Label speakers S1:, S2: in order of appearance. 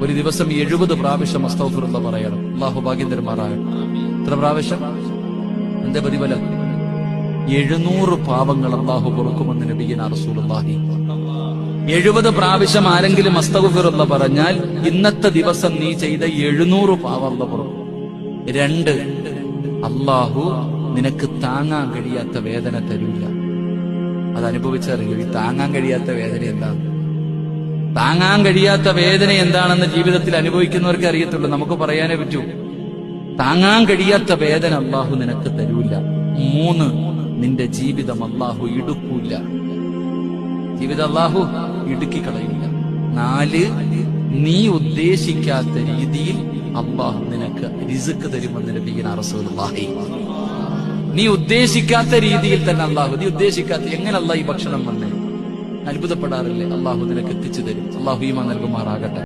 S1: ഒരു ദിവസം 70 പ്രാവശ്യം അസ്തഗ്ഫിറുല്ലാഹ് പറയണം. അല്ലാഹു ഭാഗ്യം തരുമാറാകട്ടെ. എത്ര പ്രാവശ്യം? എന്റെ പ്രതിഫലം 700 പാപങ്ങൾ അല്ലാഹു പൊറുക്കുമെന്ന് നബിയുനാ റസൂലുള്ളാഹി. 70 പ്രാവശ്യം ആരെങ്കിലും അസ്തഗ്ഫിറുല്ലാഹ് പറഞ്ഞാൽ ഇന്നത്തെ ദിവസം നീ ചെയ്ത 700 പാപം അല്ലാഹു പൊറുക്കും. 2, അല്ലാഹു നിനക്ക് താങ്ങാൻ കഴിയാത്ത വേദന തരില്ല. അത് അനുഭവിച്ചറിയോ? ഈ താങ്ങാൻ കഴിയാത്ത വേദന എന്താണ്? താങ്ങാൻ കഴിയാത്ത വേദന എന്താണെന്ന് ജീവിതത്തിൽ അനുഭവിക്കുന്നവർക്ക് അറിയത്തുള്ളൂ. നമുക്ക് പറയാനേ പറ്റൂ. താങ്ങാൻ കഴിയാത്ത വേദന അല്ലാഹു നിനക്ക് തരൂല്ല. 3, നിന്റെ ജീവിതം അല്ലാഹു ഇടുക്കൂല. ജീവിതം അല്ലാഹു ഇടുക്കി കളയില്ല. 4, നീ ഉദ്ദേശിക്കാത്ത രീതിയിൽ അല്ലാഹു നിനക്ക് റിസ്ക് തരുമെന്ന് നബിയുനാ റസൂലുള്ളാഹി. നീ ഉദ്ദേശിക്കാത്ത രീതിയിൽ തന്നെ അല്ലാഹു, നീ ഉദ്ദേശിക്കാത്ത എങ്ങനെ അല്ലാഹു ഈ ഭക്ഷണം വന്നേ അത്ഭുതപ്പെടാറില്ലേ? അല്ലാഹു നിനക്ക് എത്തിച്ചു തരും. അല്ലാഹു ഈമാൻ നൽകുമാറാകട്ടെ.